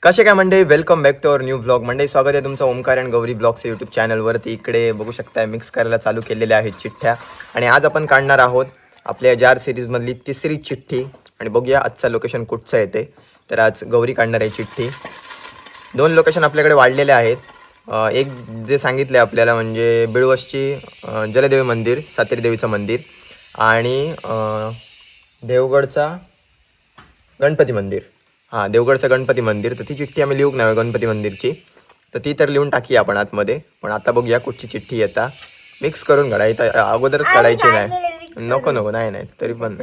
कसे काय मंडळी, welcome back to our new blog. मंडळी स्वागत आहे तुमचं Omkar and Gauri blogs YouTube चॅनलवरती. इकडे बघू शकता मिक्स करायला चालू केलेल्या आहेत चिठ्ठ्या आणि आज आपण काढणार आहोत आपल्या जार सिरीजमधली तिसरी चिठ्ठी. आणि बघूया आजचं लोकेशन कुठचं येते. तर आज गौरी काढणार आहे चिठ्ठी. दोन लोकेशन आपल्याकडे वाढलेले आहेत. एक जे सांगितले आपल्याला म्हणजे बिळवसची जलदेवी मंदिर, सातेरी देवीचं मंदिर आणि देवगडचा गणपती मंदिर. हां, देवगडचं गणपती मंदिर. तर ती चिठ्ठी आम्ही लिहूक नाही गणपती मंदिरची, तर ती तर लिहून टाकी आपण आतमध्ये. पण आता बघूया कुठची चिठ्ठी येता. मिक्स करून काढा, इथं अगोदरच काढायची नाही. नको नाही तरी पण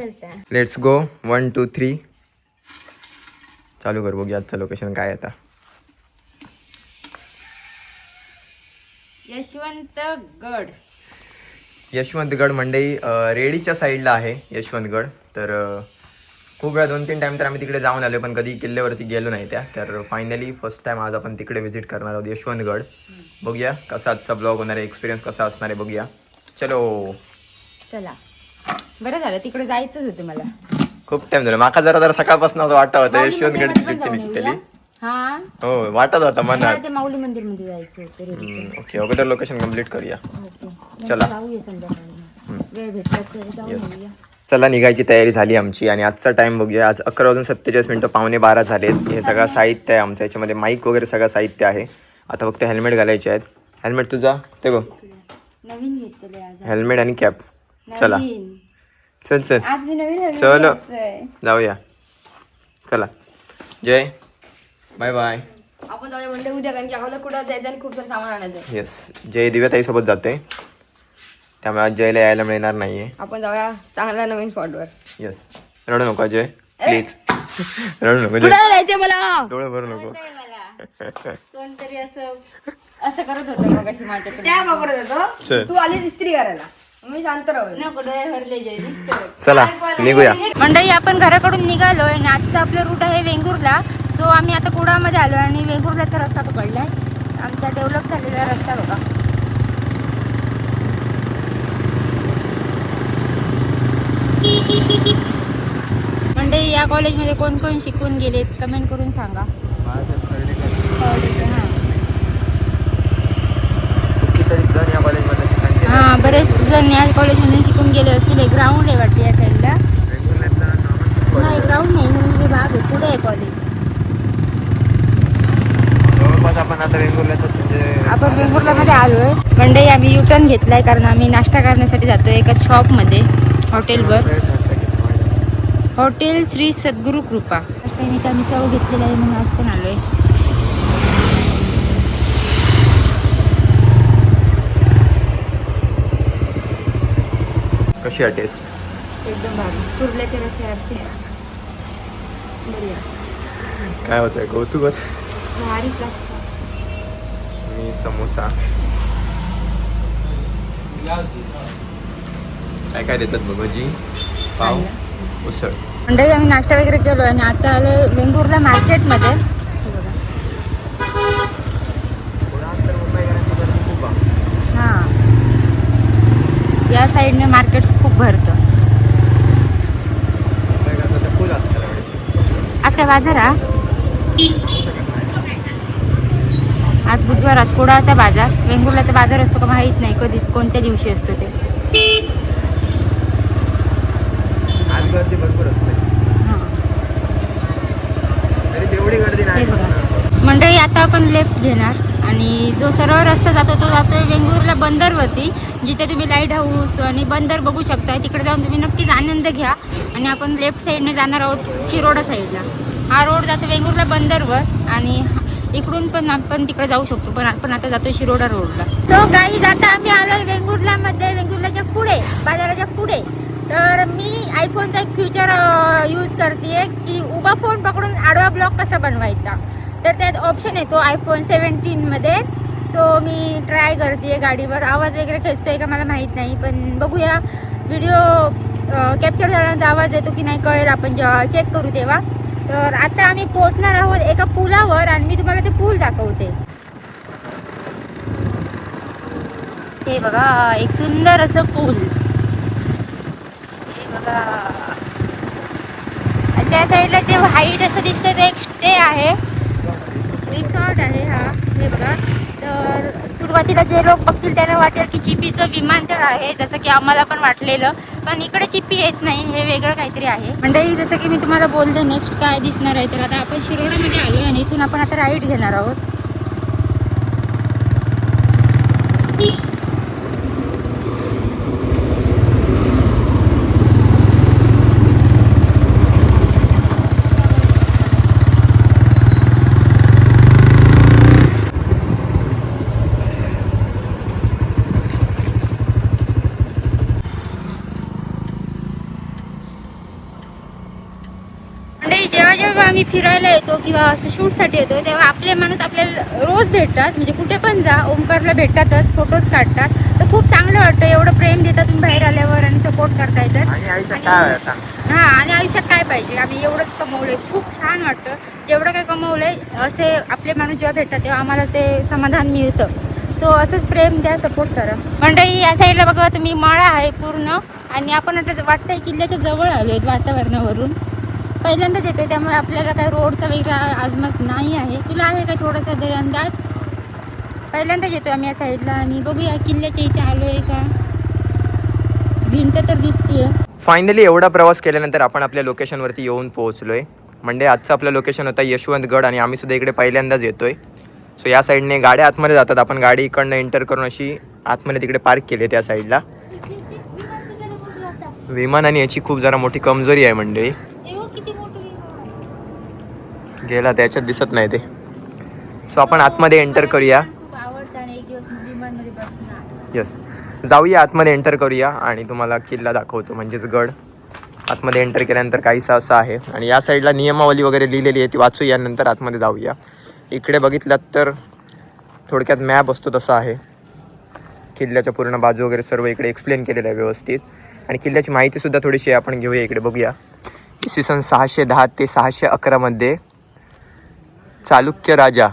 लेट्स गो. 1 2 3 चालू कर. बघूया आजचं लोकेशन काय येता. यशवंतगड मंडई रेडीच्या साईडला आहे यशवंतगड. तर खूप वेळा 2-3 टाईम तर आम्ही तिकडे जाऊन आलो, पण कधी किल्ल्यावरती गेलो नाही त्या. तर फायनली फर्स्ट टाईम आज आपण तिकडे व्हिजिट करणार आहोत यशवंतगड. बघूया कसा आजचा ब्लॉग होणार आहे, एक्सपिरियन्स कसा असणार आहे बघूया. चलो चला. बरं झालं, तिकडे जायचंच होतं मला. खूप टाइम झाला. माका जरा सकाळपासून असं वाटत होतं यशवंतगडची चिठ्ठी निघतली. हा हो, वाटत होता मनात. ते माऊली मंदिर मध्ये जायचं होतं. ओके, अगोदर लोकेशन कम्प्लीट करूया. चला. जाऊया संध्याकाळी, वेळ भेटला तर जाऊन येऊया. चला, निघायची तयारी झाली आमची आणि आजचा टाइम बघूया. आज 11:47 11:12 झालेत. हे सगळं साहित्य आहे आमचं, याच्यामध्ये माईक वगैरे सगळं साहित्य आहे. आता फक्त हेल्मेट घालायचे आहेत. हेल्मेट तुझा ते बघ, नवीन घेतलेलं आज. हेल्मेट आणि कॅप. चला नवीन. चल आज मी नवीन helmet चलो घेतलंय. जाऊया. चला जय, बाय बाय. आपण जाऊया म्हणजे उद्या, कारण की आम्हाला कुठं जायचं आणि खूप सारं सामान आणायचं. येस, जय दिव्याताईसोबत जाते, त्यामुळे आज जयला यायला मिळणार नाहीये. आपण जाऊया चांगल्या नवीन स्पॉटवर. येस, रडू नको जय प्लीज. रडू नको जय, जायचं मला. डोळे भरू नको. कोणतरी असं करत होतं मग अशी माझ्याकडे. त्या करत होतो, तू आली इस्त्री करायला, मी शांत राहू. चला निघूया. मंडळी, आपण घराकडून निघालोय आणि आजचा आपला रूट आहे वेंगुर्ला. सो आम्ही आता कुडामध्ये आलो आणि वेंगुर्लाचा रस्ता पकडलाय. आमचा डेव्हलप झालेला रस्ता बघा. मंडळी, या कॉलेजमध्ये कोण कोण शिकून गेलेत कमेंट करून सांगा. हां, बरेच जण या कॉलेजमध्ये शिकून गेले असतील. एक ग्राउंड आहे वाटते या साईडला. नाही, ग्राउंड नाही, म्हणजे बाग आहे, पुढे आहे कॉलेज. आपण वेंगुर्लामध्ये आलोय. मंडळी, आम्ही युटर्न घेतलाय कारण आम्ही नाश्ता करण्यासाठी जातोय एका शॉपमध्ये, हॉटेलवर. हॉटेल श्री सद्गुरू कृपा. आम्ही चव घेतलेला आहे म्हणून आज पण आलोय. कशी आहे टेस्ट? एकदम भारी. कुर्ल्याचे रस्ते आरती बढिया. काय होतंय कौतुक होत. भारी. मी समोसा काय काय देतात बघ, भजी, पाव, उसळ. मंडळी, आम्ही नाश्ता वगैरे केलो आणि आता आलोय वेंगुर्ला मार्केटमध्ये. हां, या साईडने मार्केट खूप भरतं. आज काय बाजार हा? आज बुधवार, आज कुडाळचा बाजार. वेंगुर्लाचा बाजार असतो का माहीत नाही, कधी कोणत्या दिवशी असतो ते. आज गर्दी भरपूर असते. तेवढी गर्दी नाही. मंडळी, आता आपण लेफ्ट घेणार आणि जो सरळ रस्ता जातो तो जातोय वेंगुर्ला बंदरवरती, जिथे तुम्ही लाईट हाऊस आणि बंदर बघू शकताय. तिकडे जाऊन तुम्ही नक्कीच आनंद घ्या. आणि आपण लेफ्ट साईडने जाणार आहोत शिरोडा साईडला. हा रोड जातो वेंगुर्ला बंदरवर आणि इकडून पण आपण तिकडे जाऊ शकतो, पण आपण आता जातो शिरोडा रोडला. तो गाईज, आता आम्ही आलोय वेंगुर्लामध्ये, वेंगुर्लाच्या पुढे, बाजाराच्या पुढे. तर मी आयफोनचा एक फ्युचर यूज करते की उभा फोन पकडून आडवा ब्लॉक कसा बनवायचा. तर त्यात ऑप्शन येतो आयफोन 17मध्ये. सो मी ट्राय करते गाडीवर. आवाज वगैरे खेचतोय का मला माहीत नाही, पण बघूया. व्हिडिओ कॅप्चर झाल्यानंतर आवाज येतो की नाही कळेल आपण जेव्हा चेक करू तेव्हा. तर आता आम्ही पोहोचणार आहोत एका पुलावर आणि मी तुम्हाला ते पूल दाखवते. हे बघा, एक सुंदर असं पूल. हे बघा, त्या साईडला जे हाईट असं दिसतंय ते एक स्टे आहे. रिसॉर्ट आहे हा, हे बघा. तर सुरुवातीला जे लोक बघतील त्यांना वाटेल की चिपीचं विमानतळ आहे, जसं की आम्हाला पण वाटलेलं. पण इकडे चिपी येत नाही, हे वेगळं काहीतरी आहे मंडळी. जसं की मी तुम्हाला बोलते नेक्स्ट काय दिसणार आहे. तर आता आपण शिरोडामध्ये आलो आणि इथून आपण आता राईड घेणार आहोत. जेव्हा जेव्हा आम्ही फिरायला येतो किंवा असं शूटसाठी येतो तेव्हा आपले माणूस आपल्याला रोज भेटतात. म्हणजे कुठे पण जा ओमकारला भेटतातच, फोटोज काढतात. तर खूप चांगलं वाटतं, एवढं प्रेम देतात तुम्ही बाहेर आल्यावर आणि सपोर्ट करता येतात. हा, आणि आयुष्यात काय पाहिजे, आम्ही एवढंच कमवलंय, खूप छान वाटतं. जेवढं काय कमवलंय असे आपले माणूस जेव्हा भेटतात तेव्हा आम्हाला ते समाधान मिळतं. सो असंच प्रेम द्या, सपोर्ट करा मंडळी. या साईडला बघा तुम्ही माळा आहे पूर्ण, आणि आपण आता वाटतंय किल्ल्याच्या जवळ आलोय वातावरणावरून. पहिल्यांदाच येतोय त्यामुळे आपल्याला काही रोडचा वेगळा आजमास नाही आहे. तुला आहे काय थोडासा तरी अंदाज? पहिल्यांदाच येतोय आम्ही या साईडला आणि बघूया किल्ल्याच्या इथे आलोय का. भिंत तर दिसतीये. फायनली एवढा प्रवास केल्यानंतर आपण आपल्या लोकेशनवरती येऊन पोहोचलोय. म्हणजे आजचं आपलं लोकेशन होता यशवंतगड आणि आम्ही सुद्धा इकडे पहिल्यांदाच येतोय. सो या साईडने गाड्या आतमध्ये जातात, आपण गाडी इकडनं एंटर करून अशी आतमध्ये तिकडे पार्क केली त्या साईडला. विमान आणि याची खूप जरा मोठी कमजोरी आहे मंडळी, गेला त्याच्यात दिसत नाही ते. सो आपण आतमध्ये एंटर करूया. यस, जाऊया आतमध्ये एंटर करूया आणि तुम्हाला किल्ला दाखवतो, म्हणजेच गड. आतमध्ये एंटर केल्यानंतर काहीसा असं आहे आणि या साईडला नियमावली वगैरे लिहिलेली आहे, ती वाचूया नंतर आतमध्ये जाऊया. इकडे बघितलात तर थोडक्यात मॅप असतो तसा आहे. किल्ल्याच्या पूर्ण बाजू वगैरे सर्व इकडे एक्सप्लेन केलेलं आहे व्यवस्थित. आणि किल्ल्याची माहितीसुद्धा थोडीशी आपण घेऊया, इकडे बघूया. इसवी सन 610 ते 611 मध्ये चालुक्य राजा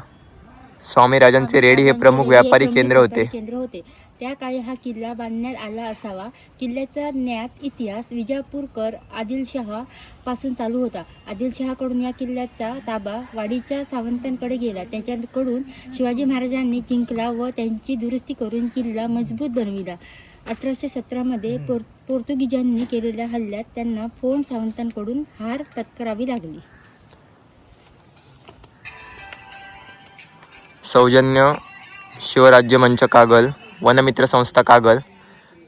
स्वामी राजांचे रेडी हे प्रमुख व्यापारी केंद्र होते. त्या काळी हा किल्ला बांधण्यात आला असावा. किल्ल्याचा ज्ञात इतिहास विजापूरकर आदिलशहा पासून चालू होता. आदिलशहाकडून या किल्ल्याचा ताबा वाडीच्या सावंतांकडे गेला. त्याच्याकडून शिवाजी महाराजांनी जिंकला व त्यांची दुरुस्ती करून किल्ला मजबूत बनविला. 1817 मध्ये पोर्तुगीजांनी केलेल्या हल्ल्यात त्यांना फोन सावंतांकडून हार पत्करावी लागली. सौजन्य शिवराज्य मंच कागल, वनमित्र संस्था कागल,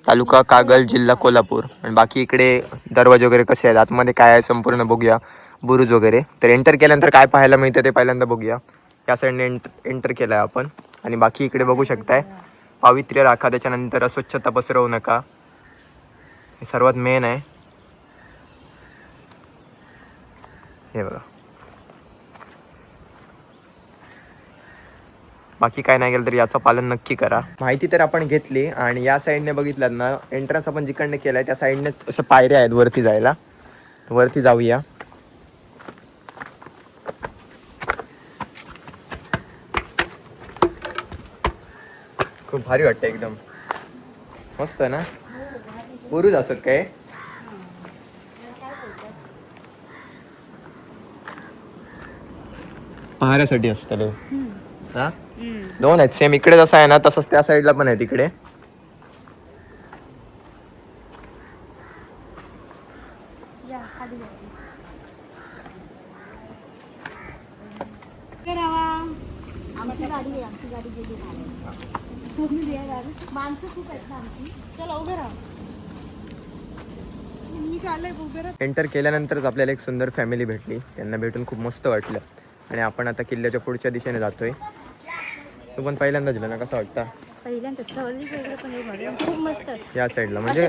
तालुका कागल, जिल्हा कोल्हापूर. आणि बाकी इकडे दरवाजे वगैरे कसे आहेत, आतमध्ये काय आहे संपूर्ण बघूया, बुरुज वगैरे. तर एंटर केल्यानंतर काय पाहायला मिळतं ते पहिल्यांदा बघूया. या साईडने एंटर केलं आहे आपण. आणि बाकी इकडे बघू शकताय, पावित्र्य राखा, त्याच्यानंतर अस्वच्छता पसरवू नका, हे सर्वात मेन आहे. हे बघा, बाकी काय नाही केलं तर याचं पालन नक्की करा. माहिती तर आपण घेतली. आणि या साईडने बघितलं ना, एंट्रन्स आपण जिकडनं केलं आहे त्या साईडने अशा पायऱ्या आहेत वरती जायला. वरती जाऊया. खूप भारी वाटतं, एकदम मस्त ना. बुरुज असत काय, पाहण्यासाठी असतं. हा, दोन आहेत सेम. इकडे जसं आहे ना तसंच त्या साईडला पण आहे तिकडे. एंटर केल्यानंतरच आपल्याला एक सुंदर फॅमिली भेटली. त्यांना भेटून खूप मस्त वाटलं. आणि आपण आता किल्ल्याच्या पुढच्या दिशेने जातोय. तो पण पहिल्यांदा दिला ना, कसा वाटतं? खूप मस्त या साईडला, म्हणजे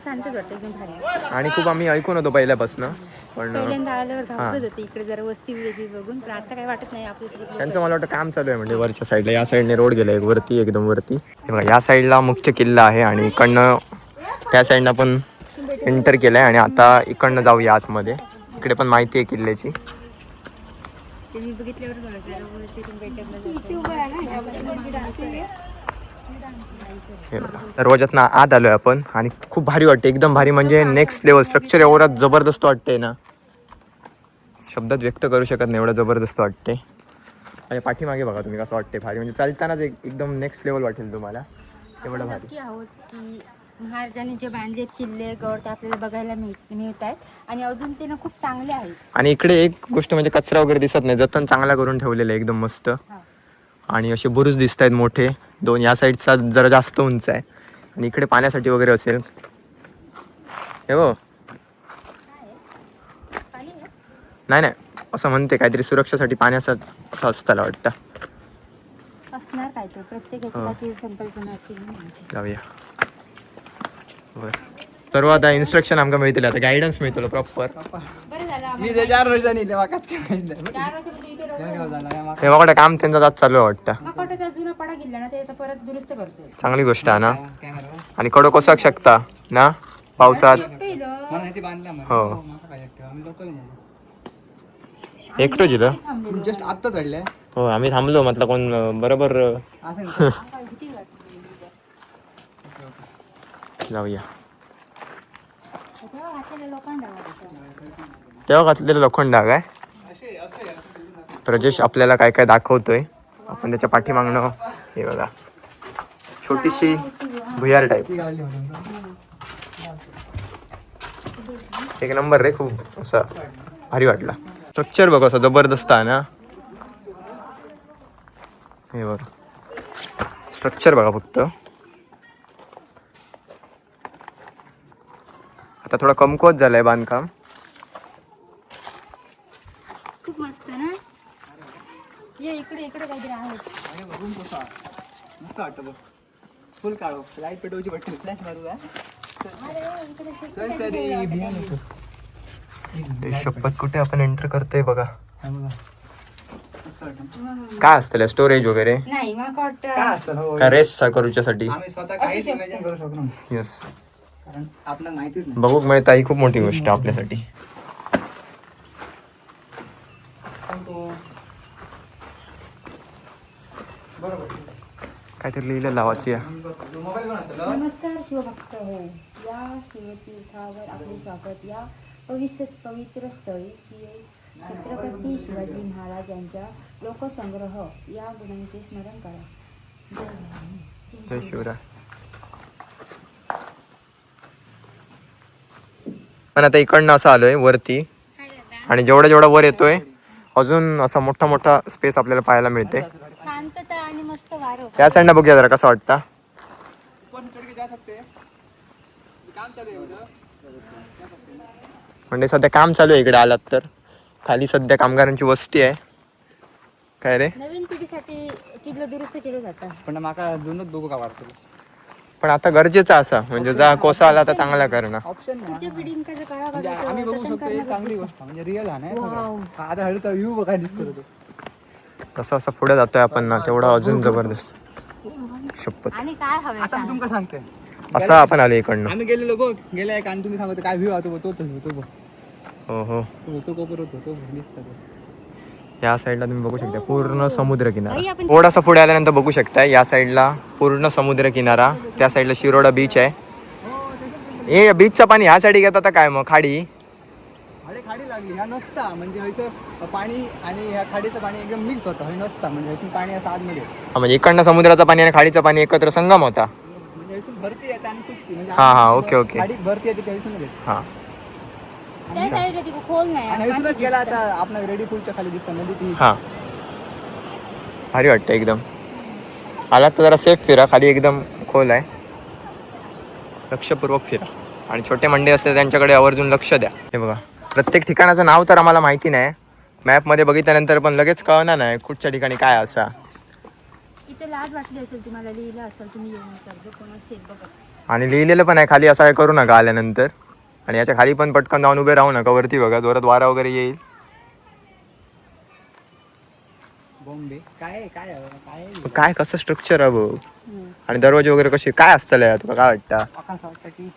शांतच वाटतं एकदम भारी. आणि खूप आम्ही ऐकून होतो पहिल्यापासून, पण पहिल्यांदा आल्यावर घाबरत होते इकडे जरा वस्ती वेगळी बघून. पण आता काय वाटत नाही आपल्या. त्यांचं मला वाटतं काम चालू आहे, म्हणजे वरच्या साईडला. या साईडने रोड गेलाय वरती, एकदम वरती. या साईडला मुख्य किल्ला आहे आणि इकडनं त्या साईडनं पण एंटर केलाय. आणि आता इकडनं जाऊया आतमध्ये. इकडे पण माहिती आहे किल्ल्याची. दरवाजातनं आत आलोय आपण आणि खूप भारी वाटते, एकदम भारी. म्हणजे नेक्स्ट लेवल स्ट्रक्चर एवढं जबरदस्त वाटतंय ना, शब्दात व्यक्त करू शकत नाही, एवढं जबरदस्त वाटते. माझ्या पाठीमागे बघा तुम्ही कसं वाटते भारी, म्हणजे चालतानाच एकदम नेक्स्ट लेवल वाटेल तुम्हाला एवढं आपण भारी. नक्की आहोत की महाराजांनी जे बांधलेत किल्ले गड ते आपल्याला बघायला मिळत आहेत आणि अजून ते ना खूप चांगले आहेत. आणि इकडे एक गोष्ट म्हणजे कचरा वगैरे दिसत नाही, जतन चांगला करून ठेवलेलं आहे एकदम मस्त. हा. आणि असे बुरुज दिसत आहेत मोठे दोन, या साईडचा जरा जास्त उंच आहे आणि इकडे पाण्यासाठी वगैरे असेल हे बघ. काय आहे? पाणी आहे? नाही नाही, असं म्हणते काहीतरी सुरक्षेसाठी पाण्याचं असं असतं वाटतं. असणार काय तर प्रत्येक याची काही संकल्पना असेल ना. जाऊया बरं. सर्व आता इन्स्ट्रक्शन आमका मिळतील, आता गायडन्स मिळतो प्रॉपर. बरं झालं मी ते 4 वर्षांनी 4 वर्षापूर्वी इथे रोड तेव्हा काम त्यांचा जात चालू आहे वाटतं. मग जुना पडा गेला ना ते आता परत दुरुस्त करतोय. चांगली गोष्ट आहे ना. आणि कडो कोसक शकता ना पावसात. हो एकटो जिल जस्ट आत्ता चढले हो, आम्ही थांबलो म्हटलं कोण बरोबर. जाऊया. तेव्हा घातलेलं लोखंड काय प्रजेश आपल्याला काय काय दाखवतोय. आपण त्याच्या पाठीमागणं हे बघा छोटीशी भुयार टाईप. एक नंबर रे, खूप असं भारी वाटला. स्ट्रक्चर बघ असं जबरदस्त आहे ना. हे बघ स्ट्रक्चर बघा फक्त. आता थोडा कमकुवत झालाय बांधकाम. खूप मस्त ना. ये इकडे काहीतरी आहे. मस्त वाटतं बघ. फुल काढू लाईट पेटवची पटकन फ्लॅश मारू शपथ कुठे आपण एंटर करतोय बघा. काय असतं स्टोरेज वगैरे नाही मग काय असतं हो काय रेस करूच्यासाठी. आम्ही स्वतः काहीच इमॅजिन करू शकतो येस, कारण आपल्याला माहितीच नाही. बघूक मिळतं ही खूप मोठी गोष्ट आहे आपल्यासाठी. काहीतरी लिहिलं लावाची आहे. नमस्कार शिवभक्त हो. या शिवतीर्थावर आपले स्वागत. या पवित्र स्थळी छत्रपती शिवाजी महाराज यांच्या लोकसंग्रह या गुणांचे स्मरण करा. जय शिवराय. पण आता इकडनं असं आलोय वरती आणि जेवढा वर येतोय अजून असा मोठा स्पेस आपल्याला पाहायला मिळते. शांतता आणि मस्त वारं. त्या साईडनं बघूया जरा कसं वाटतं. म्हणजे सध्या काम चालू आहे इकडे आलात तर. खाली सध्या कामगारांची वस्ती आहे. काय रे, नवीन पिढीसाठी किल्ला दुरुस्त केलं जातं. पण माका जुनच बघू का वाटतं. पण आता गरजेचं असा म्हणजे जा कोसा आला तर चांगला करणं. ऑप्शन नाही तुझ्या पिढींका जे काळा म्हणजे आम्ही बघू शकतो ही चांगली गोष्ट म्हणजे रिअल आहे ना वाव. आता हळू तर व्ह्यू बघायला दिसतो तो. कसं असं पुढे जातोय आपण ना तेवढा अजून जबरदस्त. शपथ आणि काय हवे आता मी तुमका सांगते असं आपण आलो इकडनं. आम्ही गेलेलो बघ गेल्या एक आणि तुम्ही सांगतो काय व्ह्यू होतो तो बघ हो हो, तो कोपर होतो तो दिसतो तो. या साईडला तुम्ही बघू शकता पूर्ण समुद्र बाई, किनारा. आपण- थोडासा पुढे आल्यानंतर बघू शकता या साईडला पूर्ण समुद्र किनारा. त्या साईडला शिरोडा बीच आहे. हे बीचचं पाणी ह्या साईड घेतात आता काय मग खाडी. अरे खाडी लागली ह्या नसता म्हणजे हयसर पाणी आणि ह्या खाडीचं पाणी एकदम मिक्स होतं हे नसता म्हणजे हयसून पाणी असं आतमध्ये हा, म्हणजे इकडनं समुद्राचं पाणी आणि खाडीचं पाणी एकत्र संगम होता. म्हणजे हयसून भरती येते आणि सुटती म्हणजे हा, ओके. खाडीत भरती येते त्या हयसून हा त्या साईडला ती खोल नाही आणि हयसूनच गेला आता आपण रेडी फुलच्या खाली दिसतं नदी ती हा, भारी वाटतं एकदम. आलात तर जरा सेफ फिरा, खाली एकदम खोल आहे. लक्षपूर्वक फिरा आणि छोटे मंडे असले त्यांच्याकडे आवर्जून लक्ष द्या. हे बघा प्रत्येक ठिकाणाचं नाव तर आम्हाला माहिती नाही. मॅपमध्ये बघितल्यानंतर पण लगेच कळणार नाही कुठच्या ठिकाणी काय असा. इथे लाज वाटली असेल तुम्हाला लिहिलं असेल तुम्ही येऊन तर कोण असेल बघत. आणि लिहिलेलं पण आहे खाली असं काय करू नका आल्यानंतर. आणि याच्या खाली पण पटकन जाऊन उभे राहू नका. वरती बघा जोरात वारा वगैरे येईल. बॉम्बे काय काय काय कसं स्ट्रक्चर आहे बघ. आणि दरवाजे वगैरे कसे काय असतं तुला काय वाटतं. असं वाटतं की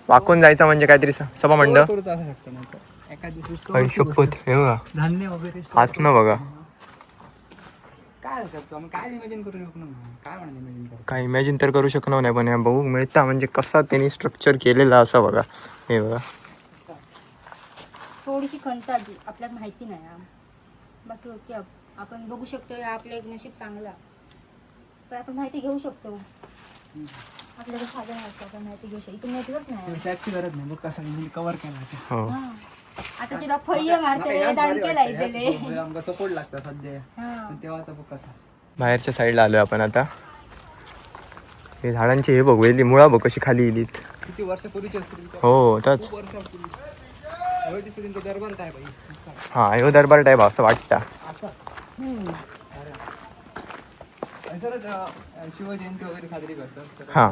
वाकून जायचं म्हणजे काहीतरी सभा मंडळ. करूच असं शकतं नंतर एखादी शपथ हे बघा धान्य वगैरे आतनं बघा. काय शकतो आम्ही काय इमॅजिन करू शकतो ना काय म्हणा इमॅजिन करू काय इमॅजिन तर करू शकणार नाही पण ह्या बघू मिळता म्हणजे कसा त्यांनी स्ट्रक्चर केलेला असं बघा. हे बघा थोडीशी खंत आली आपल्याला माहिती नाही बाकी ओके आपण बघू शकतो हे आपलं एक नशीब चांगला, तर आपण माहिती घेऊ शकतो. आपल्याला साधन असतं, आपण माहिती घेऊ शकतो. इथून नेटवर्क नाही. त्याची गरज नाही बघ कसा मी कव्हर केला ते. हो हा. आता तुला फळ्य मारते दांडकेला इथले. आमका सपोर्ट लागता सध्या. हा. पण तेव्हाचा बघ कसा. बाहेरच्या साईडला आलोय आपण आता. हे झाडांची हे बघ वेली मुळा बघ कशी खाली येईल. किती वर्षापूर्वीची असतील. हो त्याच. खूप वर्षापूर्वी. दिसतो त्यांचा दरबार काय बाई. हा अयो दरबार टाईप असं वाटतं. असं. हम्म. शिवजयंती वगैरे साजरी करतात. हा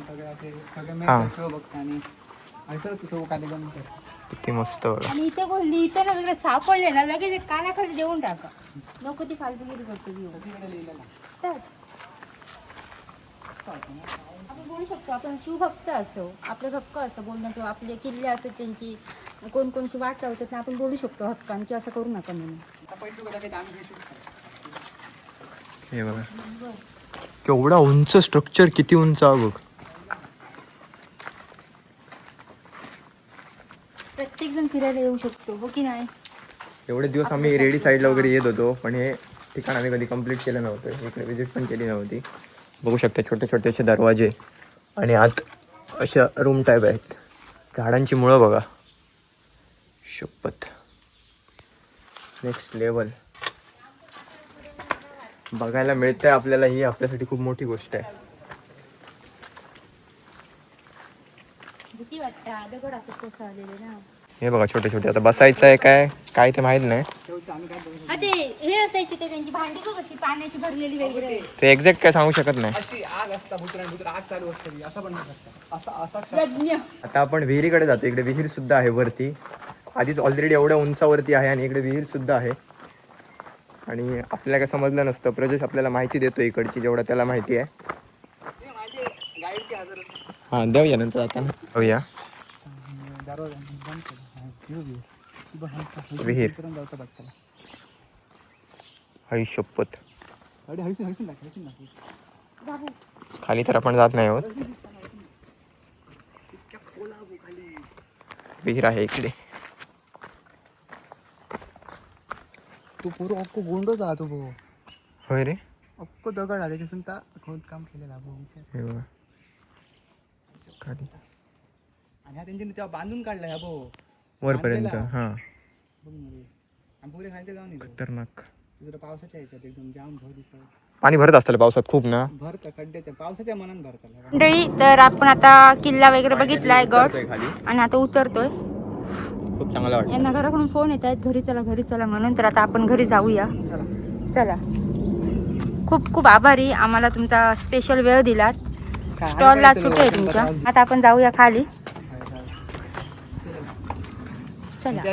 सगळे असे सगळे हा. मेन शिवभक्त आणि तो कार्यक्रम करतात. किती मस्त बघा. आणि इथे कोण इथे ना वेगळे सापडले ना लगेच एक कानाखाली देऊन टाका. नको ती फालतूगिरी करतो घेऊ. तिकडे लिहिलेलं. तर आपण बोलू शकतो, आपण शिवभक्त असो, आपले हक्क असं बोलण्याचं, आपले किल्ले असतात त्यांची कोणकोणची वाट लावतात ना, आपण बोलू शकतो हक्कान की असं करू नका म्हणून. आता पहिली तुला काही दान घेऊ शकतो. हे बघा केवढा उंच स्ट्रक्चर, किती उंच आहे बघ. प्रत्येक जण फिरायला येऊ शकतो हो की नाही. एवढे दिवस आम्ही रेडी साईडला वगैरे येत होतो, पण हे ठिकाण आम्ही कधी कंप्लीट केलं नव्हतं. इकडे विजिट पण केली नव्हती. बघू शकता छोटे छोटे असे दरवाजे आणि आत अशा रूम टाईप आहेत. झाडांची मुळं बघा, शपथ नेक्स्ट लेवल बघायला मिळतंय आपल्याला. ही आपल्यासाठी खूप मोठी गोष्ट आहे. भीती वाटतं दगड असं कोसळलेले ना. हे बघा छोटे छोटे. आता बसायचं आहे काय ते माहित नाही. तेवढं आम्ही काय बघू हा ते हे असायची ते त्यांची भांडी बघ कशी पाण्याची भरलेली वगैरे. ते एक्झॅक्ट काय सांगू शकत नाही. अशी आग असता भुतर आग चालू असते असं पण नाही शकता. असा यज्ञ. आता आपण विहिरीकडे जातो. इकडे विहीर सुद्धा आहे वरती. आधीच ऑलरेडी एवढ्या उंचावरती आहे आणि इकडे विहीर सुद्धा आहे. आणि आपल्याला काय समजलं नसतं. प्रजेश आपल्याला माहिती देतो इकडची जेवढं त्याला माहिती आहे. माझे गाईडची हजर हां देऊया नंतर आता होऊया. दरवाजा बंद केला. विहीर जाऊचा बघताला. हई शपथ. अरे हैसून दाखव. बाबू खाली तर आपण जात नाही आहोत. विहीर आहे इकडे. तू पूर्ण अक्को गोंडो जातो भाऊ. होय रे. अक्को दगड आले त्याच्यातून ता खोदकाम केलेला भाऊ. हे बघा खाली आणि हा त्यांनी तेव्हा बांधून काढला ह्या भाऊ वरपर्यंत. बांधलेला. हां बघ मध्ये आणि पुढे खायचं जाऊन येतो. खतरनाक. जरा पावसाच्या ह्याच्यात एकदम जाम भर दिसत. पाणी भरत असतं पावसात खूप ना. भरतं खड्ड्याच्या पावसाच्या मनान भरताला. मंडळी, तर आपण आता किल्ला वगैरे बघितलाय गड उतरतोय खाली. आणि आता उतरतोय. खूप चांगला वाटतं. यांना घराकडून फोन येत आहेत घरी चला म्हणून. तर आता आपण घरी जाऊया. चला. खूप खूप आभारी आम्हाला तुमचा स्पेशल वेळ दिलात. स्टॉलला सुट्टी आहे तुमच्या. आता आपण जाऊया खाली. चला.